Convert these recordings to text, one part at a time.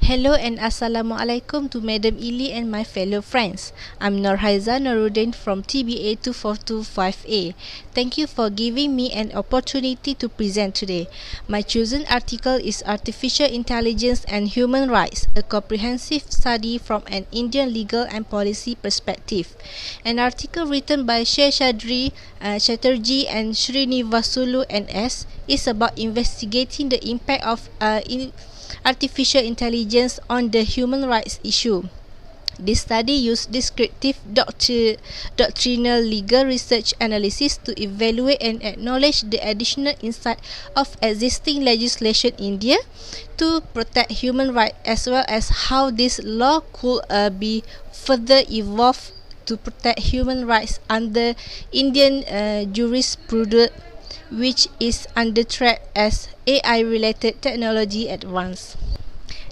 Hello and Assalamualaikum to Madam Ili and my fellow friends. I'm Noor Haiza RUDIN from TBA 2425A. Thank you for giving me an opportunity to present today. My chosen article is Artificial Intelligence and Human Rights, a comprehensive study from an Indian legal and policy perspective. An article written by Sheshadri Chatterjee and Srinivasulu NS is about investigating the impact of artificial intelligence on the human rights issue. This study used descriptive doctrinal legal research analysis to evaluate and acknowledge the additional insight of existing legislation in India to protect human rights, as well as how this law could be further evolved to protect human rights under Indian jurisprudence, which is under threat as AI-related technology advances.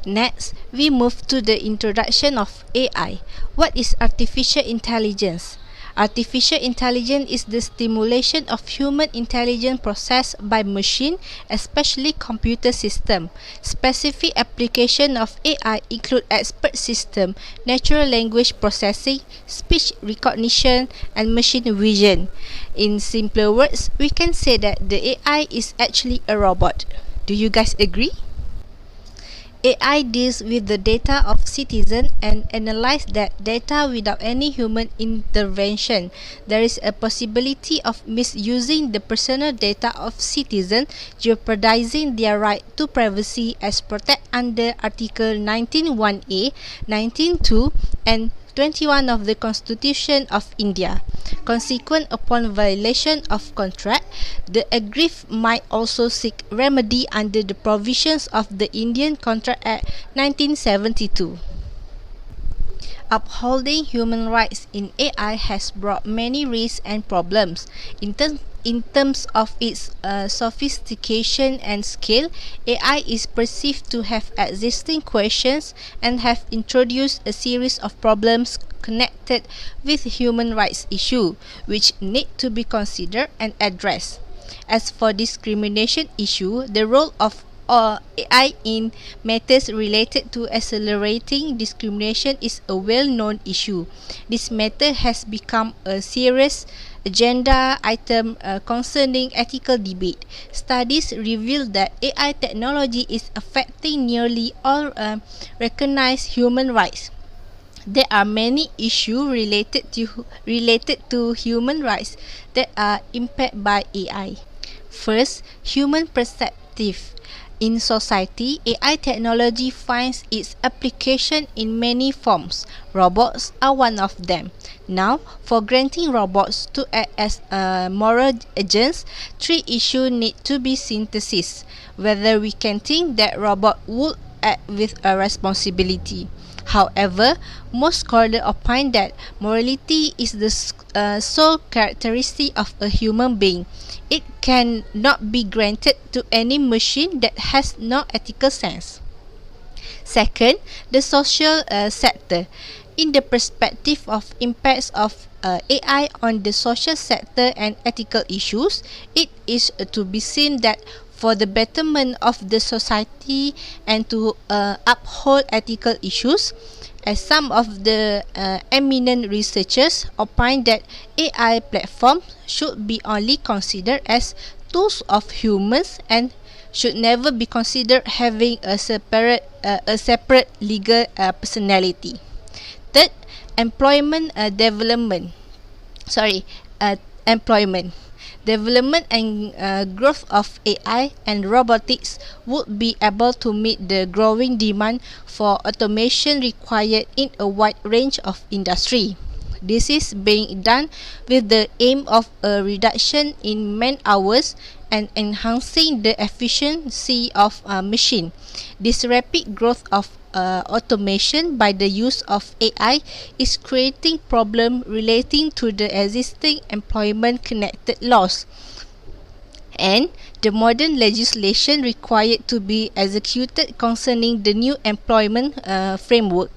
Next, we move to the introduction of AI. What is artificial intelligence? Artificial intelligence is the stimulation of human intelligence processed by machine, especially computer system. Specific application of AI include expert system, natural language processing, speech recognition, and machine vision. In simpler words, we can say that the AI is actually a robot. Do you guys agree? AI deals with the data of citizens and analyzes that data without any human intervention. There is a possibility of misusing the personal data of citizens, jeopardizing their right to privacy as protected under Article 19(1)(a), 19(2), and 21 of the Constitution of India. Consequent upon violation of contract, the aggrieved might also seek remedy under the provisions of the Indian Contract Act 1972. Upholding human rights in AI has brought many risks and problems. In terms of its sophistication and scale, AI is perceived to have existing questions and have introduced a series of problems connected with human rights issues, which need to be considered and addressed. As for discrimination issue, the role of AI in matters related to accelerating discrimination is a well-known issue. This matter has become a serious agenda item concerning ethical debate. Studies reveal that AI technology is affecting nearly all recognized human rights. There are many issues related to human rights that are impacted by AI. First, human perspective. In society, AI technology finds its application in many forms. Robots are one of them. Now, for granting robots to act as moral agents, three issues need to be synthesized. Whether we can think that robot would act with a responsibility. However, most scholars opine that morality is the sole characteristic of a human being. It cannot be granted to any machine that has no ethical sense. Second, the social sector. In the perspective of impacts of AI on the social sector and ethical issues, it is to be seen that for the betterment of the society and to uphold ethical issues, as some of the eminent researchers opine that AI platforms should be only considered as tools of humans and should never be considered having a separate legal personality. Third, employment. Development and growth of AI and robotics would be able to meet the growing demand for automation required in a wide range of industry. This is being done with the aim of a reduction in man hours and enhancing the efficiency of machine. This rapid growth of automation by the use of AI is creating problems relating to the existing employment connected laws and the modern legislation required to be executed concerning the new employment framework.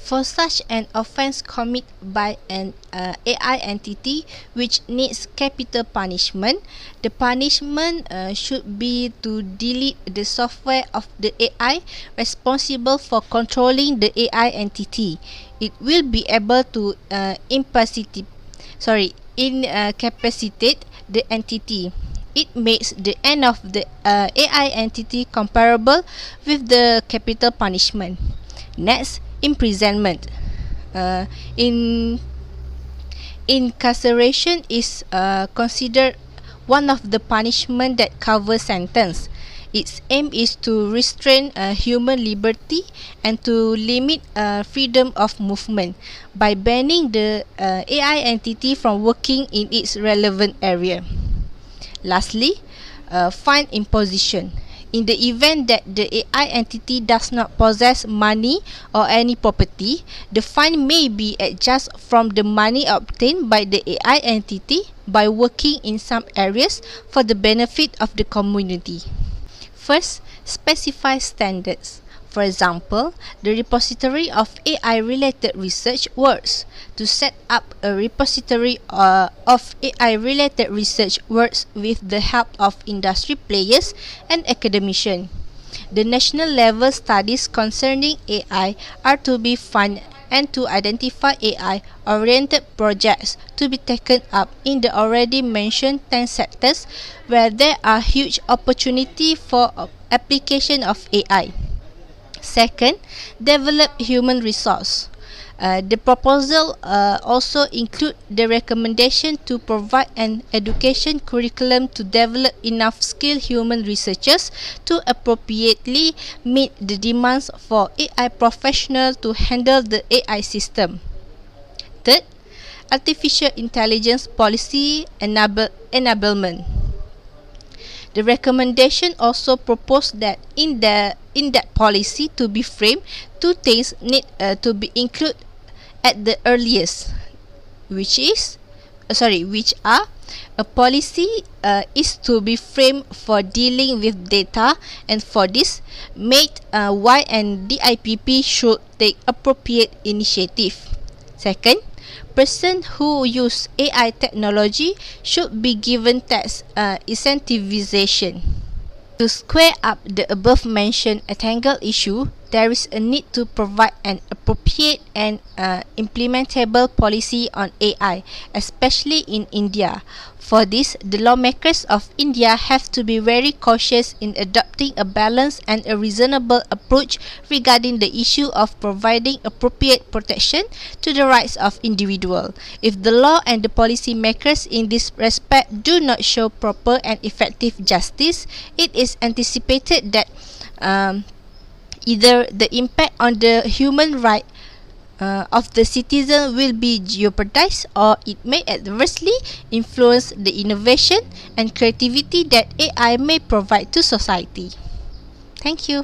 For such an offense committed by an AI entity which needs capital punishment, the punishment should be to delete the software of the AI responsible for controlling the AI entity. It will be able to incapacitate the entity. It makes the end of the AI entity comparable with the capital punishment. Next, imprisonment. In Incarceration is considered one of the punishment that covers sentence. Its aim is to restrain human liberty and to limit freedom of movement by banning the AI entity from working in its relevant area. Lastly, fine imposition. In the event that the AI entity does not possess money or any property, the fine may be adjusted from the money obtained by the AI entity by working in some areas for the benefit of the community. First, specify standards. For example, the repository of AI-related research works. To set up a repository of AI-related research works with the help of industry players and academicians. The national level studies concerning AI are to be funded and to identify AI-oriented projects to be taken up in the already mentioned 10 sectors where there are huge opportunity for application of AI. Second, develop human resource. The proposal also include the recommendation to provide an education curriculum to develop enough skilled human researchers to appropriately meet the demands for AI professionals to handle the AI system. Third, artificial intelligence policy enablement. The recommendation also proposed that in that policy to be framed, two things need to be included at the earliest, which are a policy is to be framed for dealing with data, and for this, MAID, Y and DIPP should take appropriate initiative. Second, persons who use AI technology should be given tax incentivization. To square up the above-mentioned entangled issue, there is a need to provide an appropriate and implementable policy on AI, especially in India. For this, the lawmakers of India have to be very cautious in adopting a balanced and a reasonable approach regarding the issue of providing appropriate protection to the rights of individuals. If the law and the policy makers in this respect do not show proper and effective justice, it is anticipated that either the impact on the human right of the citizen will be jeopardized, or it may adversely influence the innovation and creativity that AI may provide to society. Thank you.